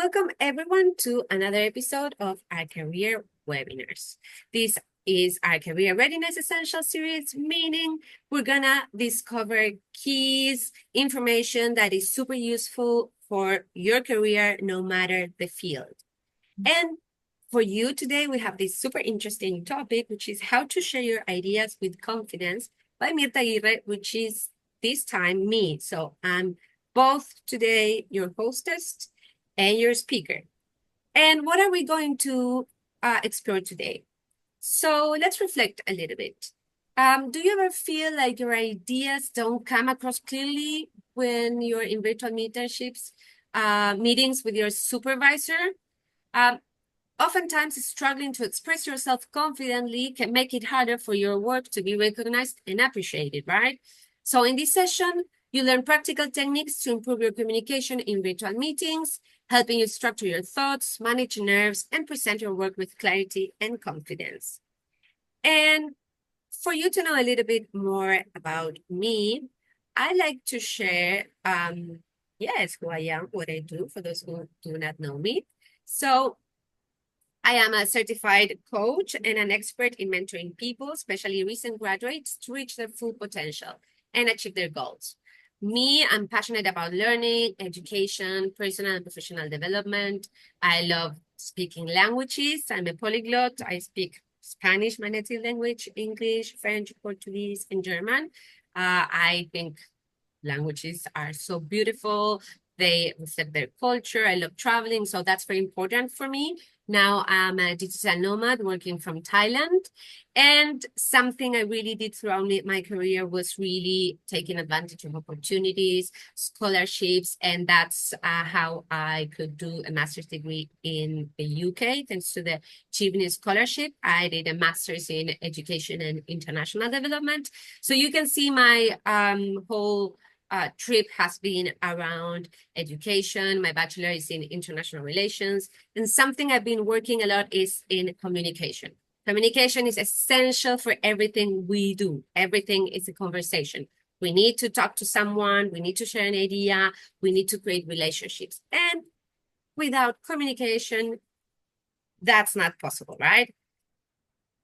welcome everyone to another episode of our career webinars. This is our career readiness essential series, meaning we're gonna discover keys, information that is super useful for your career, no matter the field. And for you today, we have this super interesting topic, which is how to share your ideas with confidence by Mirta Aguirre, which is this time me. So I'm both today your hostess and your speaker. And what are we going to explore today? So let's reflect a little bit. Do you ever feel like your ideas don't come across clearly when you're in virtual meetups, meetings with your supervisor? Oftentimes, struggling to express yourself confidently can make it harder for your work to be recognized and appreciated, right? So in this session, you learn practical techniques to improve your communication in virtual meetings, helping you structure your thoughts, manage nerves, and present your work with clarity and confidence. And for you to know a little bit more about me, I like to share, yes, who I am, what I do, for those who do not know me. So I am a certified coach and an expert in mentoring people, especially recent graduates, to reach their full potential and achieve their goals. Me, I'm passionate about learning, education, personal and professional development. I love speaking languages. I'm a polyglot. I speak Spanish, my native language, English, French, Portuguese, and German. I think languages are so beautiful. They reflect their culture. I love traveling, so that's very important for me. Now I'm a digital nomad working from Thailand. And something I really did throughout my career was really taking advantage of opportunities, scholarships, and that's how I could do a master's degree in the UK. Thanks to the Chevening Scholarship, I did a master's in education and international development. So you can see my whole trip has been around education. My bachelor is in international relations. And something I've been working a lot is in communication. Communication is essential for everything we do. Everything is a conversation. We need to talk to someone. We need to share an idea. We need to create relationships. And without communication, that's not possible, right?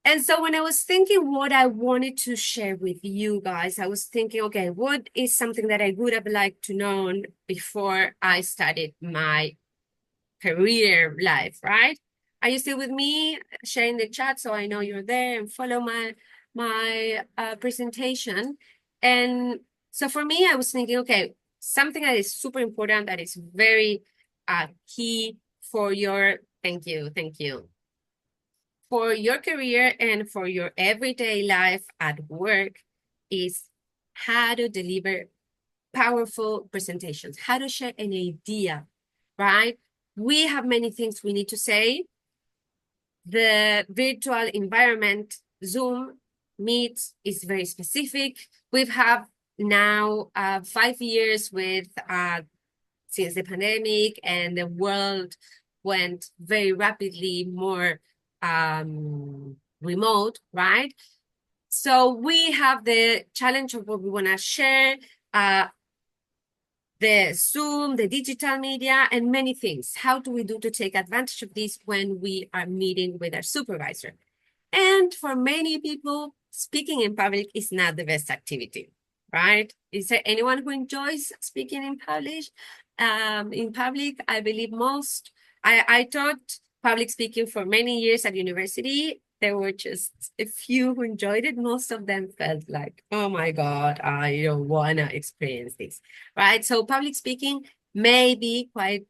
And so when I was thinking what I wanted to share with you guys, I was thinking, okay, what is something that I would have liked to know before I started my career life, right? Are you still with me? Sharing the chat so I know you're there and follow my presentation. And so for me, I was thinking, okay, something that is super important, that is very key for your, thank you. For your career and for your everyday life at work is how to deliver powerful presentations, how to share an idea, right? We have many things we need to say. The virtual environment, Zoom, Meet, is very specific. We've have now 5 years with since the pandemic, and the world went very rapidly more remote, right? So we have the challenge of what we want to share, the Zoom, the digital media, and many things. How do we do to take advantage of this when we are meeting with our supervisor? And for many people, speaking in public is not the best activity, right? Is there anyone who enjoys speaking in public? I believe most. I taught public speaking for many years at university. There were just a few who enjoyed it. Most of them felt like, oh my God, I don't want to experience this, right? So public speaking may be quite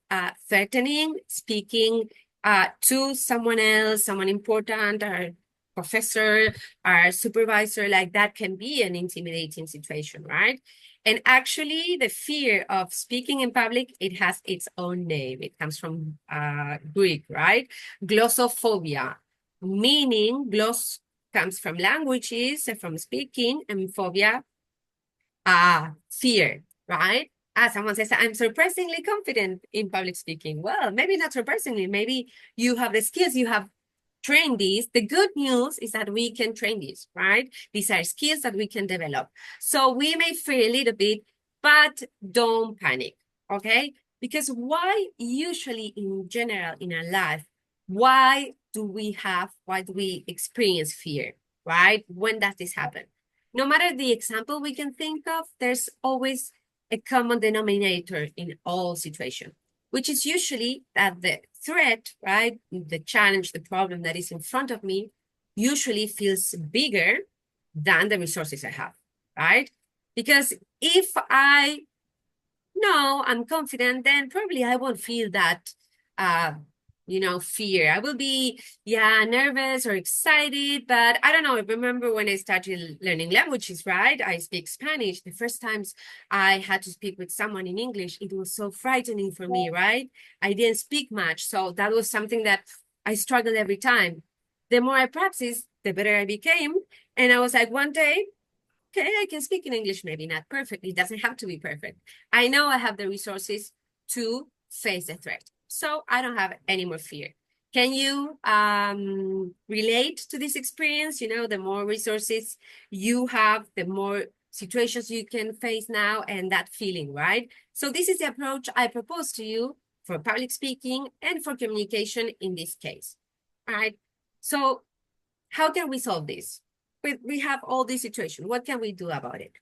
threatening. Speaking to someone else, someone important, or professor, our supervisor, like that can be an intimidating situation, right? And actually, the fear of speaking in public, it has its own name. It comes from Greek, right? Glossophobia, meaning gloss comes from languages, from speaking, and phobia, fear, right? Someone says, I'm surprisingly confident in public speaking. Well, maybe not surprisingly, maybe you have the skills, you have trained these. The good news is that we can train these, right? These are skills that we can develop. So we may fear a little bit, but don't panic, okay? Because why usually in general in our life, why do we experience fear, right? When does this happen? No matter the example we can think of, there's always a common denominator in all situations, which is usually that the threat, right? The challenge, the problem that is in front of me usually feels bigger than the resources I have, right? Because if I know I'm confident, then probably I won't feel that, uh, fear. I will be, yeah, nervous or excited, but I don't know. I remember when I started learning languages, right? I speak Spanish. The first times I had to speak with someone in English, it was so frightening for me, right? I didn't speak much. So that was something that I struggled every time. The more I practiced, the better I became. And I was like, one day, okay, I can speak in English, maybe not perfectly. It doesn't have to be perfect. I know I have the resources to face the threat. So I don't have any more fear. Can you relate to this experience? You know, the more resources you have, the more situations you can face now and that feeling, right? So this is the approach I propose to you for public speaking and for communication in this case, all right? So how can we solve this? We have all these situations. What can we do about it?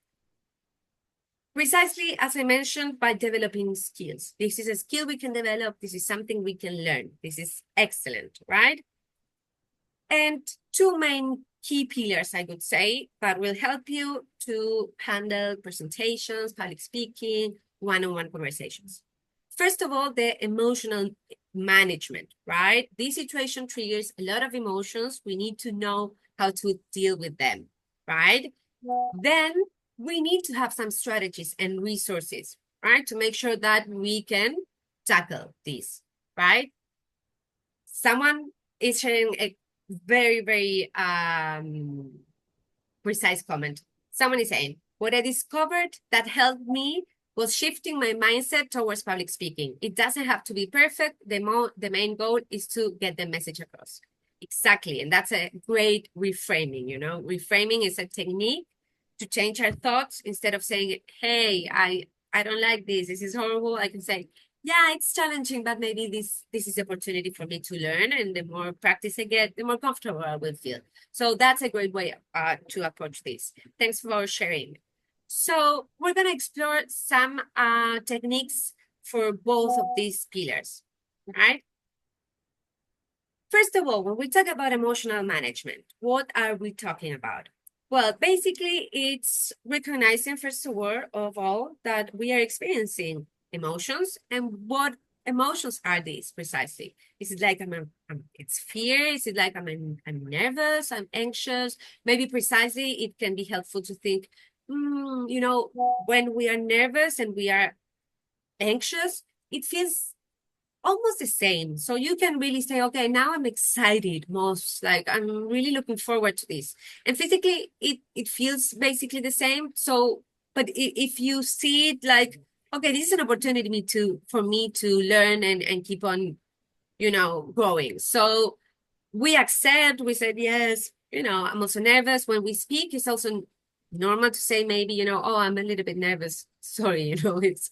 Precisely as I mentioned, by developing skills. This is a skill we can develop. This is something we can learn. This is excellent, right? And two main key pillars, I would say, that will help you to handle presentations, public speaking, one-on-one conversations. First of all, the emotional management, right? This situation triggers a lot of emotions. We need to know how to deal with them, right? Then we need to have some strategies and resources, right? To make sure that we can tackle this, right? Someone is sharing a very, very precise comment. Someone is saying, what I discovered that helped me was shifting my mindset towards public speaking. It doesn't have to be perfect. The main goal is to get the message across. Exactly. And that's a great reframing, you know. Reframing is a technique to change our thoughts. Instead of saying, hey, I don't like this. This is horrible. I can say, yeah, it's challenging, but maybe this is opportunity for me to learn. And the more practice I get, the more comfortable I will feel. So that's a great way to approach this. Thanks for sharing. So we're going to explore some techniques for both of these pillars, right? First of all, when we talk about emotional management, what are we talking about? Well, basically, it's recognizing, first of all, that we are experiencing emotions and what emotions are these precisely? Is it like it's fear? Is it like I'm nervous, I'm anxious? Maybe precisely it can be helpful to think, when we are nervous and we are anxious, it feels almost the same. So you can really say, okay, now I'm excited most, like I'm really looking forward to this. And physically, it feels basically the same. So, but if you see it like, okay, this is an opportunity for me to learn and keep on, growing. So we accept, we said, yes, I'm also nervous. When we speak, it's also normal to say maybe, oh, I'm a little bit nervous. Sorry, it's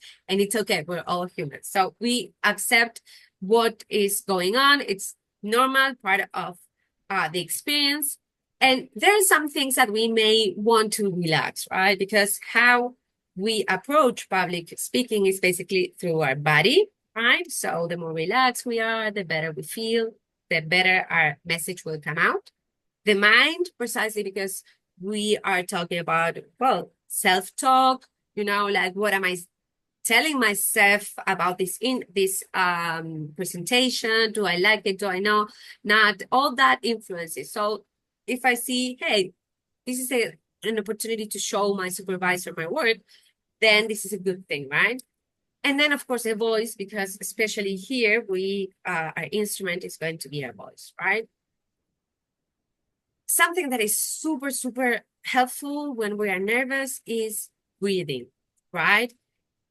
okay. We're all humans. So we accept what is going on. It's normal, part of the experience. And there are some things that we may want to relax, right? Because how we approach public speaking is basically through our body, right? So the more relaxed we are, the better we feel, the better our message will come out. The mind, precisely because we are talking about, well, self-talk, like what am I telling myself about this presentation? Do I like it? Do I know? Not all that influences. So if I see, hey, this is an opportunity to show my supervisor my work, then this is a good thing, right? And then, of course, a voice, because especially here, our instrument is going to be our voice, right? Something that is super, super helpful when we are nervous is breathing, right?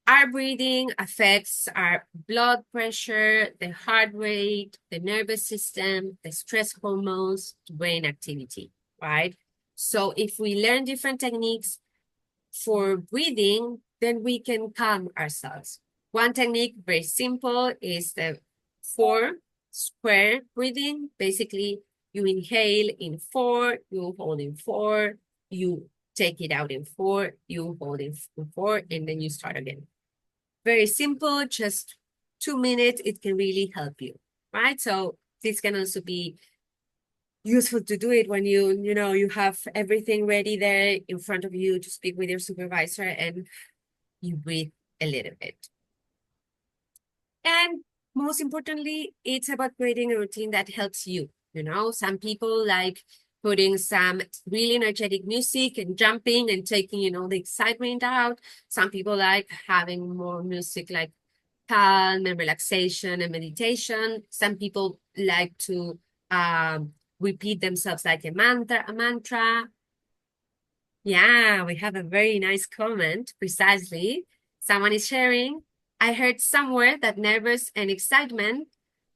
Our breathing affects our blood pressure, the heart rate, the nervous system, the stress hormones, brain activity, right? So if we learn different techniques for breathing, then we can calm ourselves. One technique, very simple, is the 4 square breathing. Basically, you inhale in 4, you hold in 4, you take it out in 4, you hold in 4, and then you start again. Very simple, just 2 minutes. It can really help you, right? So this can also be useful to do it when you have everything ready there in front of you to speak with your supervisor, and you breathe a little bit. And most importantly, it's about creating a routine that helps you. Some people like putting some really energetic music and jumping and taking, the excitement out. Some people like having more music like calm and relaxation and meditation. Some people like to repeat themselves like a mantra. Yeah, we have a very nice comment, precisely. Someone is sharing, I heard somewhere that nervous and excitement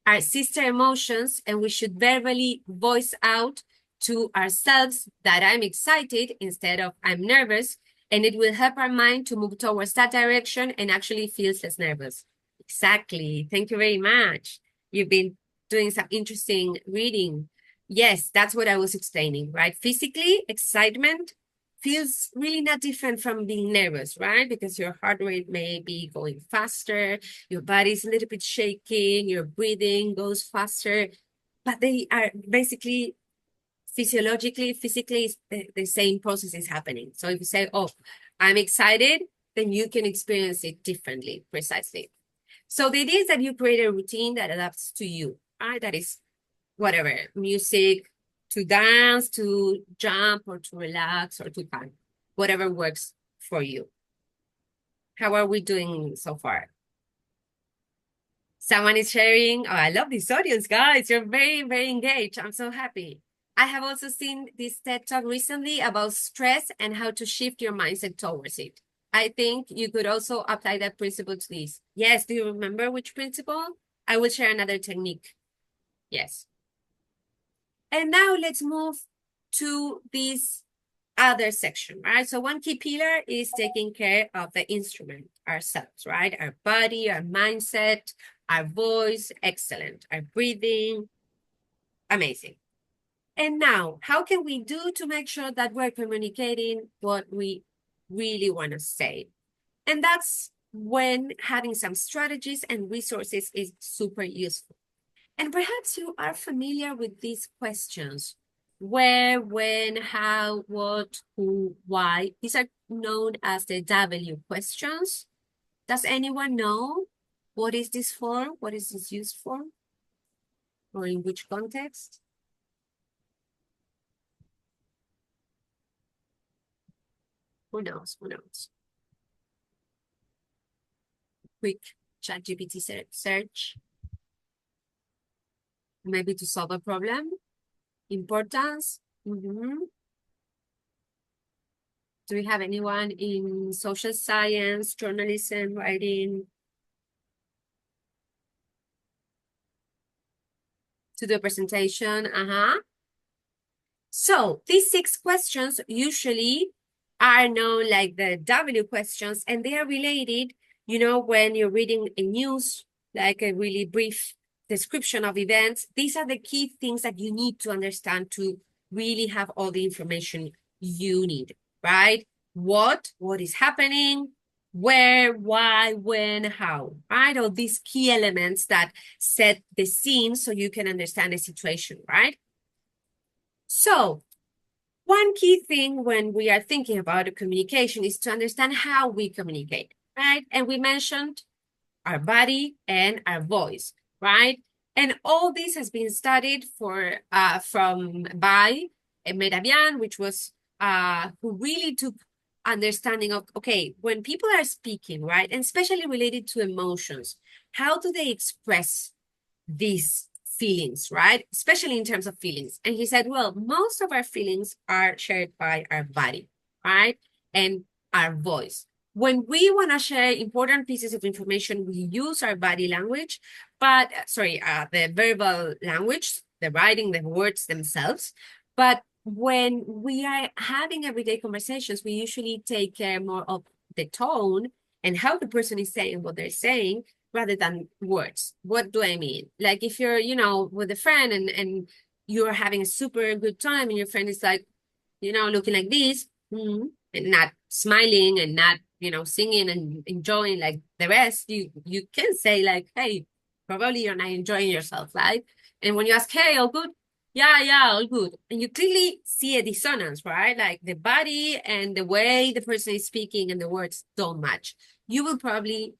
are sister emotions, and we should verbally voice out to ourselves that I'm excited instead of I'm nervous, and it will help our mind to move towards that direction and actually feels less nervous. Exactly. Thank you very much. You've been doing some interesting reading. Yes, that's what I was explaining, right? Physically, excitement feels really not different from being nervous, right? Because your heart rate may be going faster, your body's a little bit shaking, your breathing goes faster, but they are basically physiologically, physically, the same process is happening. So if you say, oh, I'm excited, then you can experience it differently, precisely. So the idea is that you create a routine that adapts to you, right? That is whatever, music, to dance, to jump, or to relax, or to calm, whatever works for you. How are we doing so far? Someone is sharing. Oh, I love this audience, guys. You're very, very engaged. I'm so happy. I have also seen this TED Talk recently about stress and how to shift your mindset towards it. I think you could also apply that principle to this. Yes, do you remember which principle? I will share another technique. Yes. And now let's move to this other section, right? So one key pillar is taking care of the instrument ourselves, right? Our body, our mindset, our voice, excellent. Our breathing, amazing. And now, how can we do to make sure that we're communicating what we really want to say? And that's when having some strategies and resources is super useful. And perhaps you are familiar with these questions. Where, when, how, what, who, why. These are known as the W questions. Does anyone know what is this for? What is this used for? Or in which context? Who knows? Who knows? Quick ChatGPT search. Maybe to solve a problem. Importance. Do we have anyone in social science, journalism, writing? To do a presentation, So these 6 questions usually are known like the W questions, and they are related, when you're reading a news, like a really brief description of events. These are the key things that you need to understand to really have all the information you need, right? What is happening, where, why, when, how, right? All these key elements that set the scene so you can understand the situation, right? So one key thing when we are thinking about communication is to understand how we communicate, right? And we mentioned our body and our voice, right? And all this has been studied by Meravian, which was who really took understanding of, okay, when people are speaking, right, and especially related to emotions, how do they express these feelings, right? Especially in terms of feelings. And he said, well, most of our feelings are shared by our body, right? And our voice. When we want to share important pieces of information, we use our body language, but the verbal language, the writing, the words themselves. But when we are having everyday conversations, we usually take care more of the tone and how the person is saying what they're saying rather than words. What do I mean? Like if you're, you know, with a friend and you're having a super good time and your friend is like, you know, looking like this, and not smiling and not, you know, singing and enjoying like the rest, you can say like, hey, probably you're not enjoying yourself, right? And when you ask, hey, all good? Yeah, all good. And you clearly see a dissonance, right? Like the body and the way the person is speaking and the words don't match. You will probably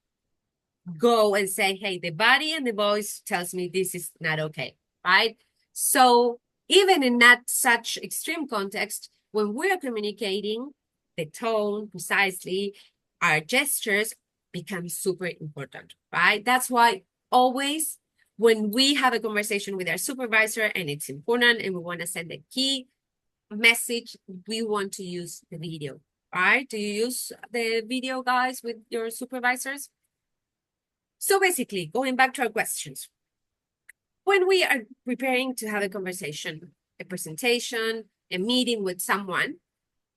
go and say, hey, the body and the voice tells me this is not okay, right? So even in not such extreme context, when we're communicating, the tone precisely, our gestures become super important, right? That's why always when we have a conversation with our supervisor and it's important and we want to send a key message, we want to use the video, right? Do you use the video, guys, with your supervisors? So basically, going back to our questions, when we are preparing to have a conversation, a presentation, a meeting with someone,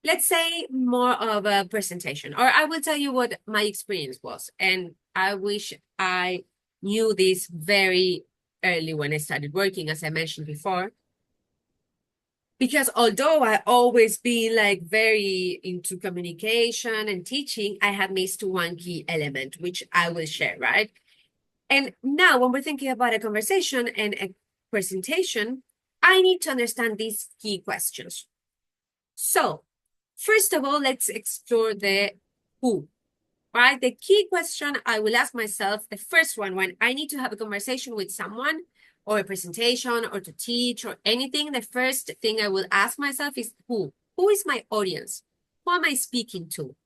let's say more of a presentation, or I will tell you what my experience was. And I wish I knew this very early when I started working, as I mentioned before. Because although I always been like very into communication and teaching, I had missed one key element, which I will share, right? And now when we're thinking about a conversation and a presentation, I need to understand these key questions. So first of all, let's explore the who, right? The key question I will ask myself, the first one, when I need to have a conversation with someone or a presentation or to teach or anything, the first thing I will ask myself is who? Who is my audience? Who am I speaking to?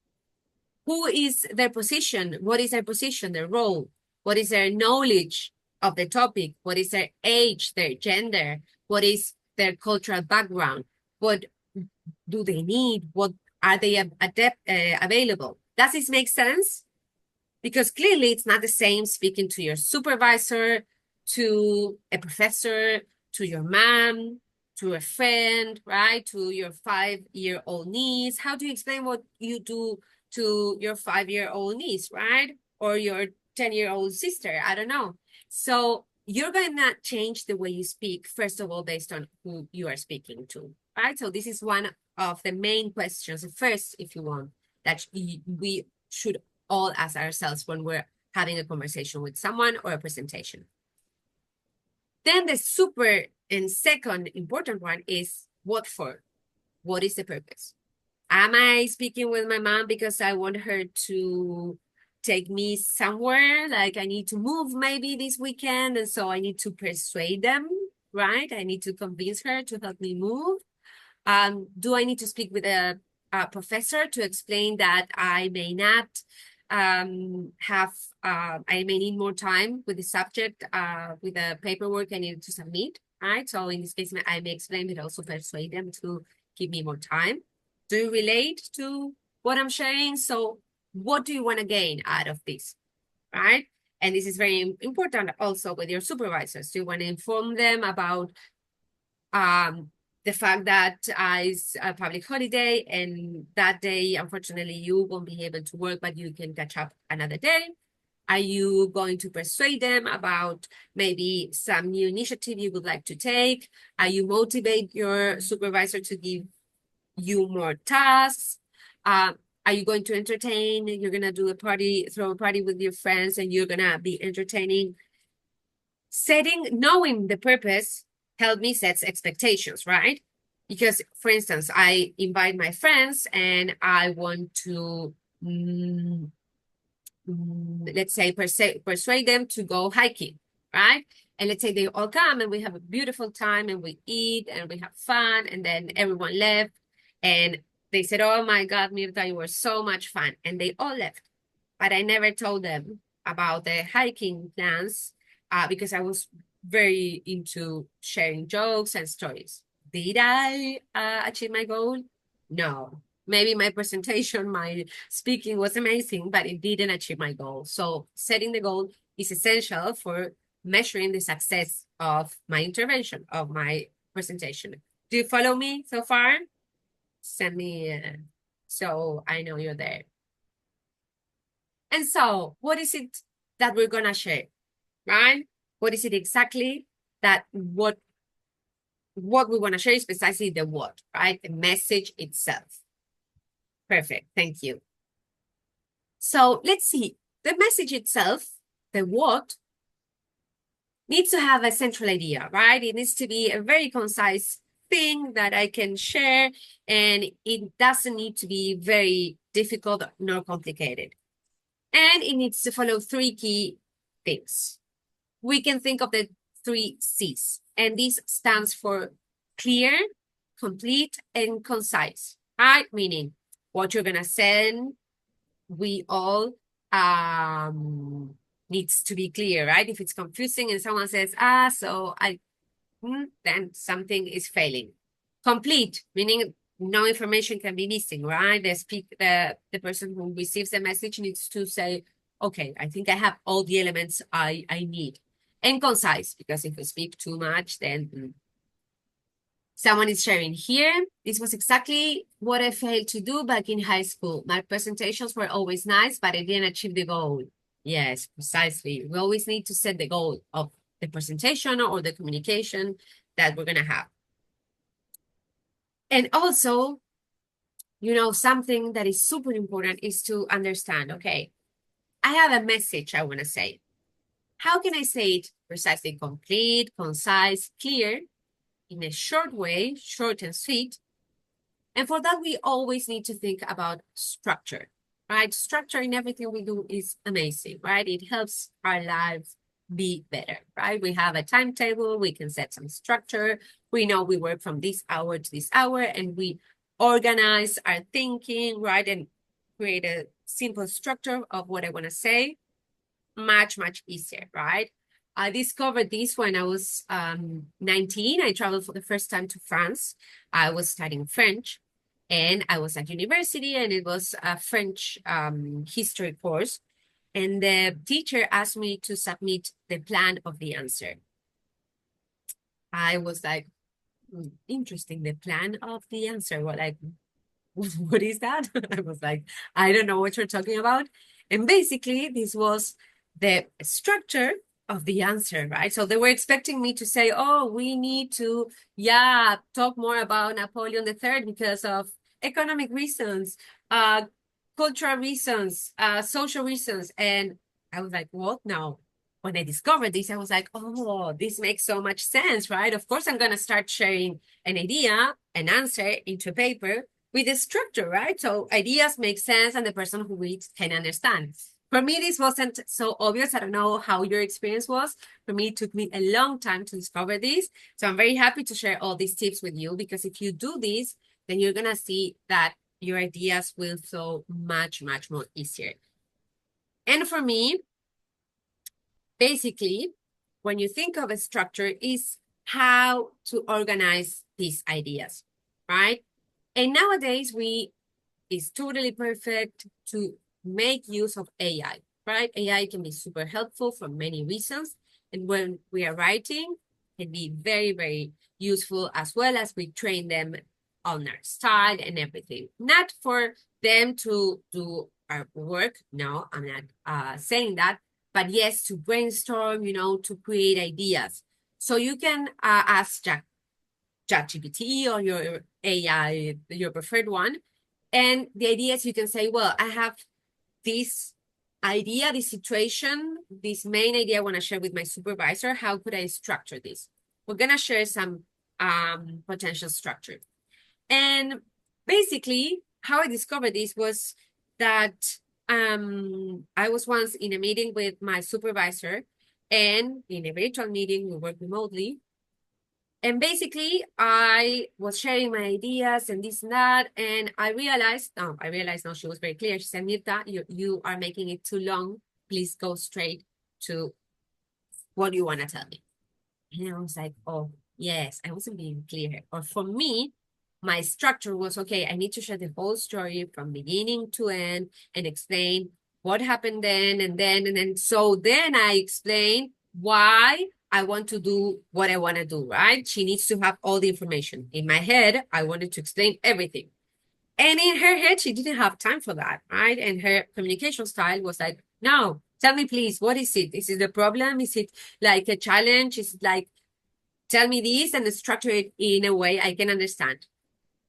Who is their position? What is their position, their role? What is their knowledge of the topic? What is their age, their gender? What is their cultural background? What do they need? What are they available? Does this make sense? Because clearly it's not the same speaking to your supervisor, to a professor, to your mom, to a friend, right? To your 5-year-old niece. How do you explain what you do to your 5-year-old niece, right? Or your 10-year-old sister? I don't know. So you're going to change the way you speak, first of all, based on who you are speaking to, right? So this is one of the main questions, first, if you want, that we should all ask ourselves when we're having a conversation with someone or a presentation. Then the super and second important one is what for? What is the purpose? Am I speaking with my mom because I want her to take me somewhere? Like I need to move maybe this weekend, and so I need to persuade them, right? I need to convince her to help me move. Do I need to speak with a professor to explain that I may not I may need more time with the subject, with the paperwork I need to submit, right? So in this case, I may explain, but also persuade them to give me more time. Do you relate to what I'm sharing? So what do you want to gain out of this, right? And this is very important also with your supervisors. Do you want to inform them about the fact that it's a public holiday and that day, unfortunately, you won't be able to work, but you can catch up another day? Are you going to persuade them about maybe some new initiative you would like to take? Are you motivate your supervisor to give you more tasks? Are you going to entertain? You're going to do a party, throw a party with your friends, and you're going to be entertaining. Knowing the purpose help me set expectations, right? Because, for instance, I invite my friends and I want to, let's say, persuade them to go hiking, right? And let's say they all come and we have a beautiful time and we eat and we have fun, and then everyone left and they said, oh my God, Mirta, you were so much fun. And they all left. But I never told them about the hiking plans because I was very into sharing jokes and stories. Did I achieve my goal? No. Maybe my presentation, my speaking was amazing, but it didn't achieve my goal. So setting the goal is essential for measuring the success of my intervention, of my presentation. Do you follow me so far? Send me so I know you're there. And so what is it that we're going to share, right? What is it exactly that what we want to share is precisely the what, right? The message itself. Perfect. Thank you. So let's see. The message itself, the what, needs to have a central idea, right? It needs to be a very concise thing that I can share, and it doesn't need to be very difficult nor complicated. And it needs to follow three key things. We can think of the 3 C's, and this stands for clear, complete, and concise, right? Meaning what you're gonna send, we all needs to be clear, right? If it's confusing and someone says, then something is failing. Complete, meaning no information can be missing, right? The person who receives the message needs to say, okay, I think I have all the elements I need. And concise, because if we speak too much, then someone is sharing here. This was exactly what I failed to do back in high school. My presentations were always nice, but I didn't achieve the goal. Yes, precisely. We always need to set the goal of the presentation or the communication that we're going to have. And also, you know, something that is super important is to understand, okay, I have a message I want to say. How can I say it precisely, complete, concise, clear, in a short way, short and sweet? And for that, we always need to think about structure, right? Structure in everything we do is amazing, right? It helps our lives be better, right? We have a timetable, we can set some structure. We know we work from this hour to this hour, and we organize our thinking, right? And create a simple structure of what I want to say. Much, much easier, right? I discovered this when I was 19. I traveled for the first time to France. I was studying French, and I was at university, and it was a French history course. And the teacher asked me to submit the plan of the answer. I was like, interesting, the plan of the answer. Well, like, what is that? I was like, I don't know what you're talking about. And basically, this was the structure of the answer, right? So they were expecting me to say, oh, we need to, talk more about Napoleon III because of economic reasons, cultural reasons, social reasons. And I was like, what? No. When I discovered this, I was like, oh, this makes so much sense, right? Of course, I'm going to start sharing an idea, an answer into a paper with a structure, right? So ideas make sense and the person who reads can understand. For me, this wasn't so obvious. I don't know how your experience was. For me, it took me a long time to discover this. So I'm very happy to share all these tips with you, because if you do this, then you're going to see that your ideas will flow much, much more easier. And for me, basically, when you think of a structure, is how to organize these ideas, right? And nowadays, it's totally perfect to make use of AI, right? AI can be super helpful for many reasons. And when we are writing, it can be very, very useful, as well as we train them on our style and everything. Not for them to do our work. No, I'm not saying that. But yes, to brainstorm, to create ideas. So you can ask ChatGPT or your AI, your preferred one. And the idea is you can say, well, I have this idea, this situation, this main idea I want to share with my supervisor. How could I structure this? We're going to share some potential structure. And basically, how I discovered this was that I was once in a meeting with my supervisor, and in a virtual meeting, we work remotely. And basically, I was sharing my ideas and this and that, and I realized, no, she was very clear. She said, Mirta, you are making it too long. Please go straight to what you want to tell me. And I was like, oh, yes, I wasn't being clear. Or for me, my structure was, okay, I need to share the whole story from beginning to end and explain what happened then and then. And then, so then I explained why I want to do what I want to do, right? She needs to have all the information. In my head, I wanted to explain everything. And in her head, she didn't have time for that, right? And her communication style was like, no, tell me, please, what is it? Is it a problem? Is it like a challenge? Is it like, tell me this and structure it in a way I can understand?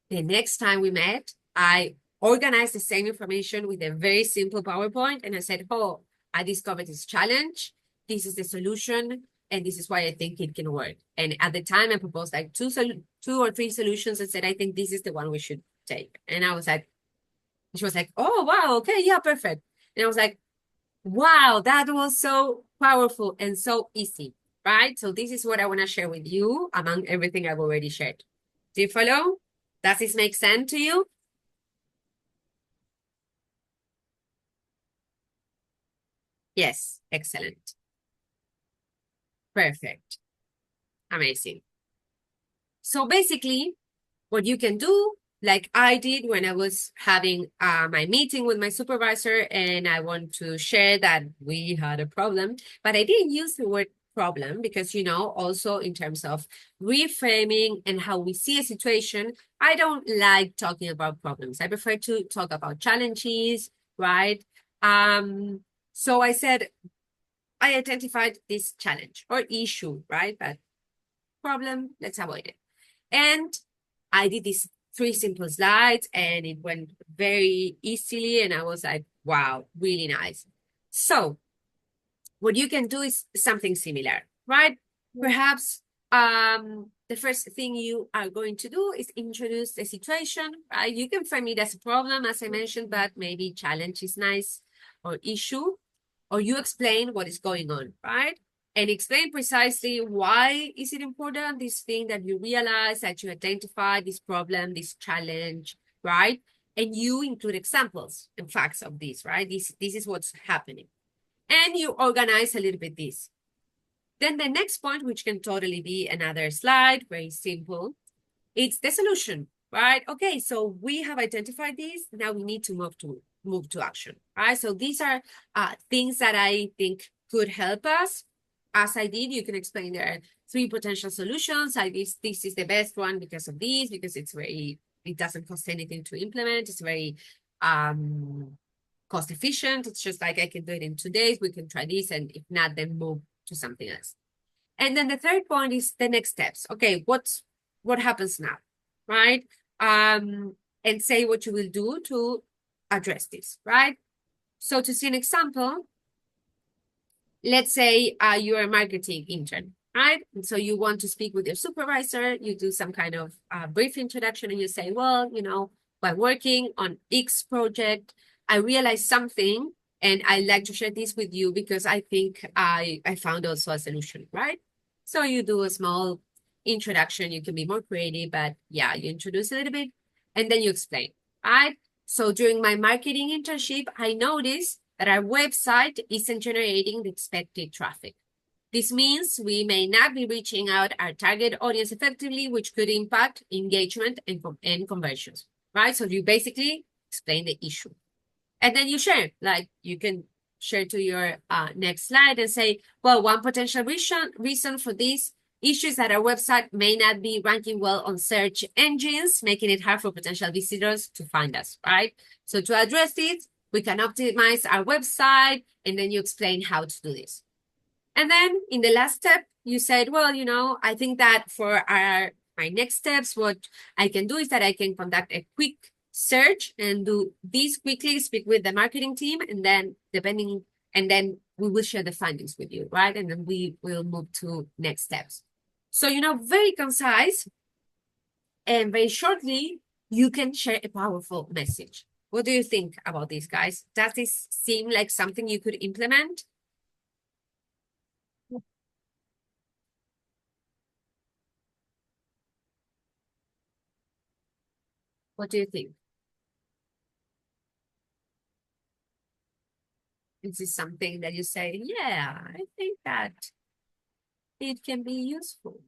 The next time we met, I organized the same information with a very simple PowerPoint. And I said, oh, I discovered this challenge. This is the solution. And this is why I think it can work. And at the time, I proposed like two or three solutions and said, I think this is the one we should take. And I was like, she was like, oh, wow, okay, yeah, perfect. And I was like, wow, that was so powerful and so easy, right? So this is what I want to share with you among everything I've already shared. Do you follow? Does this make sense to you? Yes, excellent. Perfect. Amazing. So basically, what you can do, like I did when I was having my meeting with my supervisor, and I want to share that we had a problem, but I didn't use the word problem because, you know, also in terms of reframing and how we see a situation, I don't like talking about problems. I prefer to talk about challenges, right? So I said, I identified this challenge or issue, right? But problem, let's avoid it. And I did these three simple slides and it went very easily. And I was like, wow, really nice. So what you can do is something similar, right? Perhaps the first thing you are going to do is introduce the situation, right? You can frame it as a problem, as I mentioned, but maybe challenge is nice or issue, or you explain what is going on, right? And explain precisely why is it important, this thing that you realize, that you identify this problem, this challenge, right? And you include examples and facts of this, right? This is what's happening. And you organize a little bit this. Then the next point, which can totally be another slide, very simple, it's the solution, right? Okay, so we have identified this. Now we need to move to action, right? So these are things that I think could help us. As I did, you can explain there are three potential solutions. This is the best one because of this, because it doesn't cost anything to implement. It's very cost efficient. It's just like I can do it in 2 days. We can try this, and if not, then move to something else. And then the third point is the next steps. Okay, what happens now, right? And say what you will do to address this, right? So to see an example, let's say you're a marketing intern, right? And so you want to speak with your supervisor, you do some kind of brief introduction and you say, well, you know, by working on X project, I realized something and I'd like to share this with you because I think I found also a solution, right? So you do a small introduction, you can be more creative, but yeah, you introduce a little bit and then you explain, right? So during my marketing internship, I noticed that our website isn't generating the expected traffic. This means we may not be reaching out our target audience effectively, which could impact engagement and conversions, right? So you basically explain the issue. And then you share, like you can share to your next slide and say, well, one potential reason for this issue is that our website may not be ranking well on search engines, making it hard for potential visitors to find us, right? So to address it, we can optimize our website, and then you explain how to do this. And then in the last step, you said, well, you know, I think that for my next steps, what I can do is that I can conduct a quick search and do this quickly, speak with the marketing team, and then and then we will share the findings with you, right? And then we will move to next steps. So, you know, very concise and very shortly, you can share a powerful message. What do you think about this, guys? Does this seem like something you could implement? What do you think? Is this something that you say, yeah, I think that it can be useful?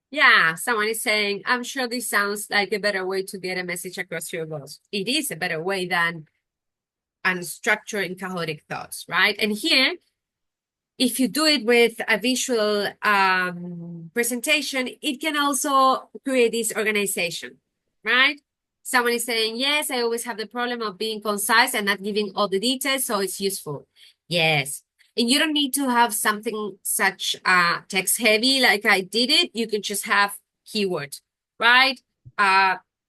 Yeah, someone is saying, I'm sure this sounds like a better way to get a message across to your boss. It is a better way than unstructured and chaotic thoughts, right? And here, if you do it with a visual presentation, it can also create this organization, right? Someone is saying, yes, I always have the problem of being concise and not giving all the details, so it's useful. Yes. And you don't need to have something such text heavy like I did it. You can just have keywords, right?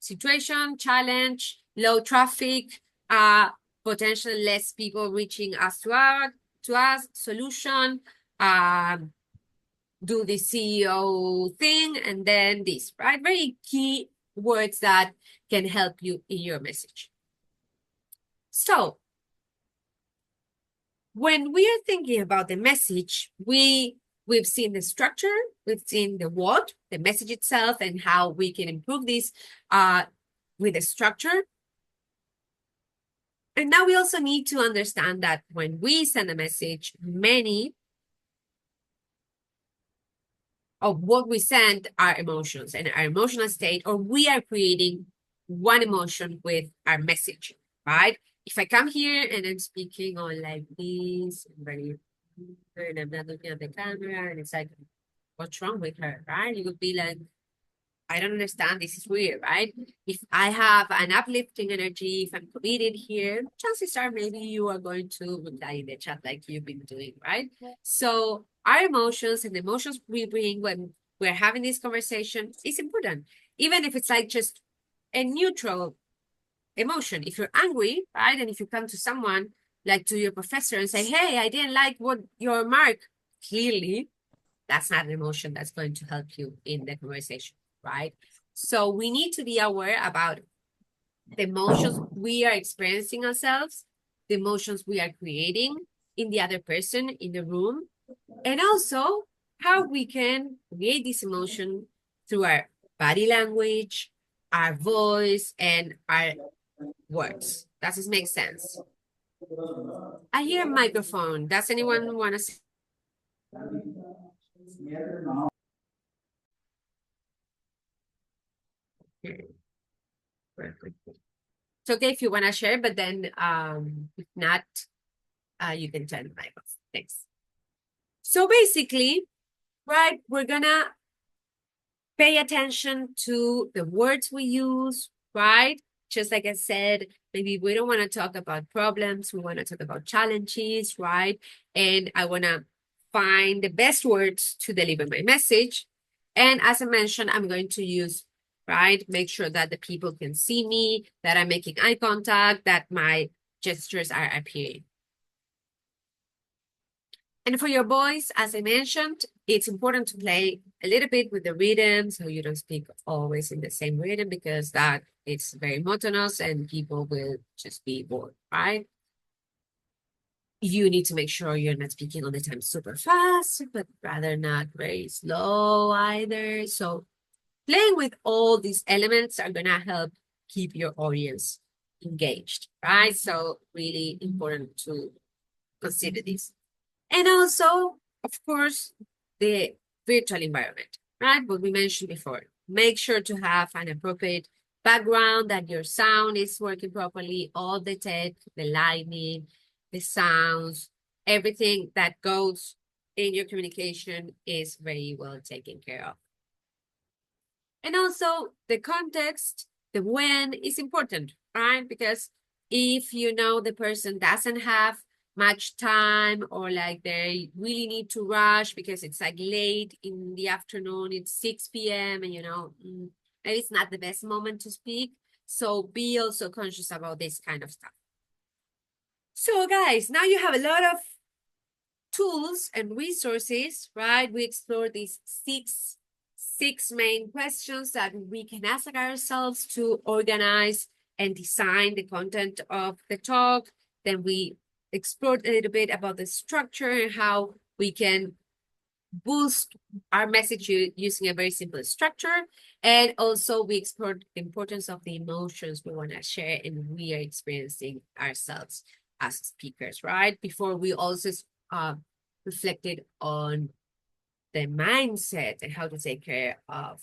Situation, challenge, low traffic, potentially less people reaching us to us, solution, do the CEO thing, and then this, right? Very key words that can help you in your message. So when we are thinking about the message, we've seen the structure, we've seen the what, the message itself, and how we can improve this with the structure. And now we also need to understand that when we send a message, many of what we send are emotions and our emotional state, or we are creating one emotion with our message, right? If I come here and I'm speaking on like this, and I'm not looking at the camera, and it's like, what's wrong with her, right? You would be like, I don't understand. This is weird, right? If I have an uplifting energy, if I'm committed here, chances are maybe you are going to reply in the chat like you've been doing, right? So our emotions and the emotions we bring when we're having this conversation is important. Even if it's like just a neutral emotion. If you're angry, right? And if you come to someone, like to your professor and say, hey, I didn't like what your mark, clearly, that's not an emotion that's going to help you in the conversation, right? So we need to be aware about the emotions we are experiencing ourselves, the emotions we are creating in the other person in the room, and also how we can create this emotion through our body language, our voice, and our words. Does this make sense? I hear a microphone. Does anyone want to say? It's okay if you want to share, but then if not, you can turn the mic off. Thanks. So basically, right, we're gonna pay attention to the words we use, right? Just like I said, maybe we don't want to talk about problems, we want to talk about challenges, right? And I want to find the best words to deliver my message. And as I mentioned, I'm going to use, right, make sure that the people can see me, that I'm making eye contact, that my gestures are appearing. And for your voice, as I mentioned, it's important to play a little bit with the rhythm so you don't speak always in the same rhythm, because that it's very monotonous and people will just be bored, right? You need to make sure you're not speaking all the time super fast, but rather not very slow either. So playing with all these elements are gonna help keep your audience engaged, right? So really important to consider this. And also, of course, the virtual environment, right? What we mentioned before. Make sure to have an appropriate background, that your sound is working properly, all the tech, the lighting, the sounds, everything that goes in your communication is very well taken care of. And also the context, the when is important, right? Because if you know the person doesn't have much time, or like they really need to rush because it's like late in the afternoon, it's 6 p.m. and maybe it's not the best moment to speak. So be also conscious about this kind of stuff. So guys, now you have a lot of tools and resources, right? We explored these six main questions that we can ask ourselves to organize and design the content of the talk. Then we explored a little bit about the structure and how we can boost our message using a very simple structure. And also we explored the importance of the emotions we want to share and we are experiencing ourselves as speakers, right? Before we also reflected on the mindset and how to take care of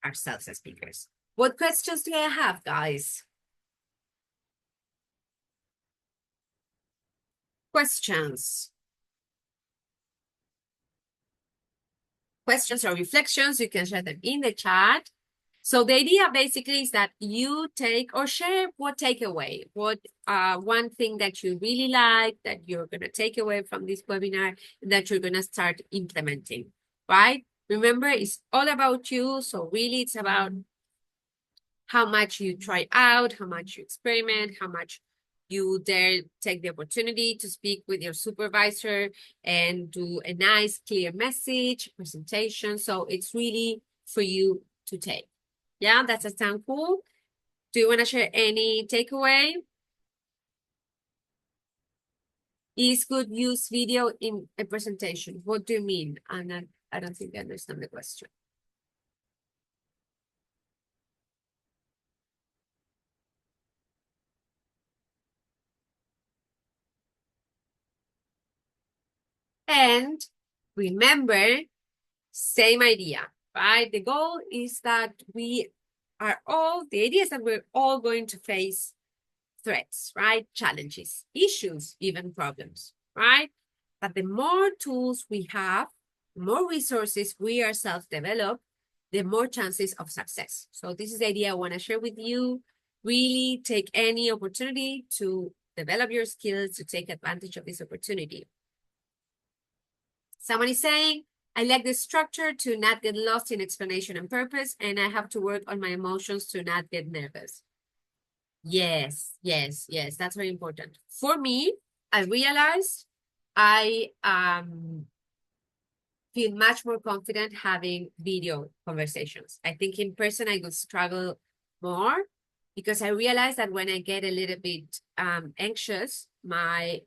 ourselves as speakers. What questions do I have, guys? Questions? questions or reflections, you can share them in the chat. So the idea basically is that you take or share what takeaway, what one thing that you really like, that you're going to take away from this webinar, that you're going to start implementing, right? Remember, it's all about you. So really it's about how much you try out, how much you experiment, how much you dare take the opportunity to speak with your supervisor and do a nice, clear message, presentation. So it's really for you to take. Yeah, that's a sound cool. Do you want to share any takeaway? Is good use video in a presentation? What do you mean? And I don't think I understand the question. And remember, same idea, right? The goal is that the idea is that we're all going to face threats, right? Challenges, issues, even problems, right? But the more tools we have, the more resources we ourselves develop, the more chances of success. So this is the idea I want to share with you. Really take any opportunity to develop your skills, to take advantage of this opportunity. Someone is saying, I like the structure to not get lost in explanation and purpose, and I have to work on my emotions to not get nervous. Yes, yes, yes, that's very important. For me, I realized I feel much more confident having video conversations. I think in person I would struggle more because I realized that when I get a little bit anxious, my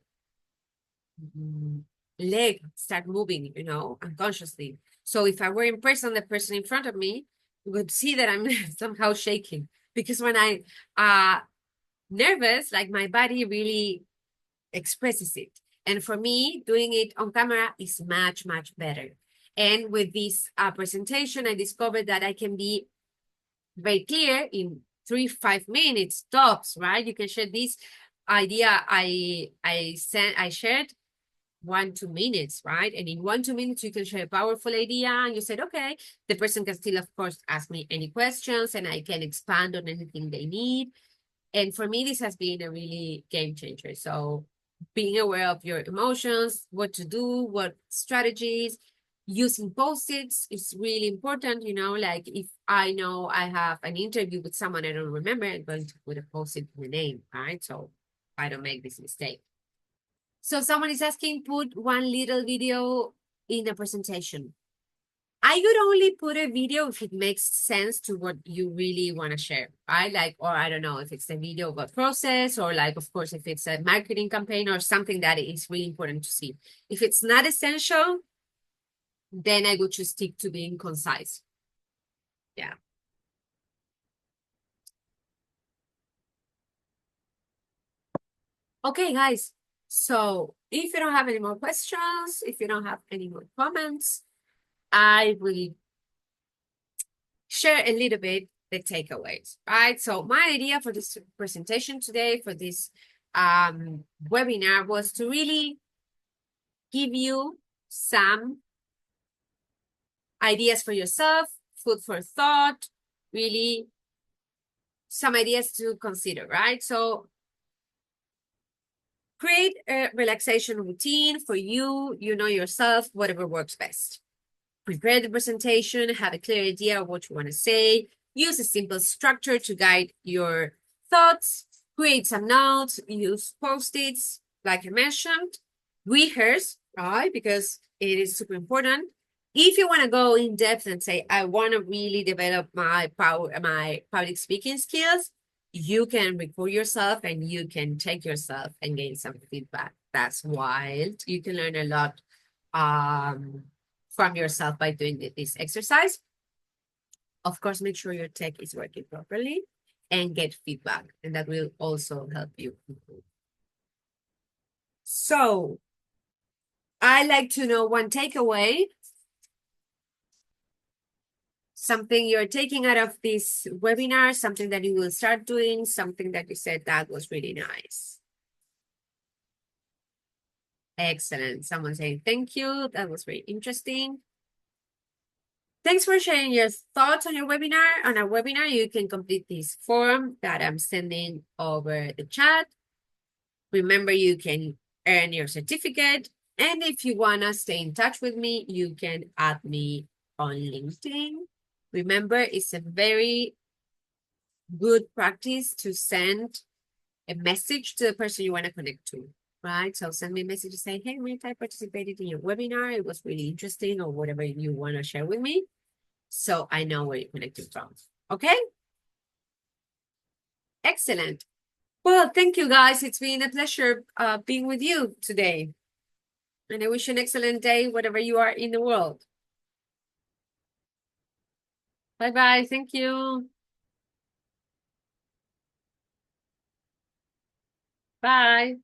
leg start moving, you know, unconsciously. So if I were in person, the person in front of me would see that I'm somehow shaking because when I nervous, like my body really expresses it. And for me, doing it on camera is much, much better. And with this presentation, I discovered that I can be very clear in 3-5 minutes tops, right? You can share this idea I shared 1-2 minutes, right? And in 1-2 minutes, you can share a powerful idea and you said, okay, the person can still, of course, ask me any questions and I can expand on anything they need. And for me, this has been a really game changer. So being aware of your emotions, what to do, what strategies, using post-its is really important. You know, like if I know I have an interview with someone I don't remember, I'm going to put a post-it in the name, right? So I don't make this mistake. So someone is asking, put one little video in the presentation. I would only put a video if it makes sense to what you really want to share, right? Like, or I don't know if it's a video of a process or like, of course, if it's a marketing campaign or something that is really important to see. If it's not essential, then I would just stick to being concise. Yeah. Okay, guys. So if you don't have any more questions, if you don't have any more comments, I will share a little bit the takeaways, right? So my idea for this presentation today, for this webinar, was to really give you some ideas for yourself, food for thought, really some ideas to consider, right? So create a relaxation routine for you, you know yourself, whatever works best. Prepare the presentation, have a clear idea of what you want to say, use a simple structure to guide your thoughts, create some notes, use post-its, like I mentioned, rehearse, right? Because it is super important. If you want to go in depth and say, I want to really develop my public speaking skills, you can record yourself and you can check yourself and gain some feedback. That's wild. You can learn a lot from yourself by doing this exercise. Of course, make sure your tech is working properly and get feedback, and that will also help you improve. So I like to know one takeaway, something you're taking out of this webinar, something that you will start doing, something that you said that was really nice. Excellent. Someone saying thank you. That was very interesting. Thanks for sharing your thoughts on your webinar. On our webinar, you can complete this form that I'm sending over the chat. Remember, you can earn your certificate. And if you want to stay in touch with me, you can add me on LinkedIn. Remember, it's a very good practice to send a message to the person you want to connect to, right? So send me a message saying, hey, Mirta, I participated in your webinar. It was really interesting, or whatever you want to share with me. So I know where you're connected from. Okay? Excellent. Well, thank you guys. It's been a pleasure being with you today. And I wish you an excellent day, wherever you are in the world. Bye-bye. Thank you. Bye.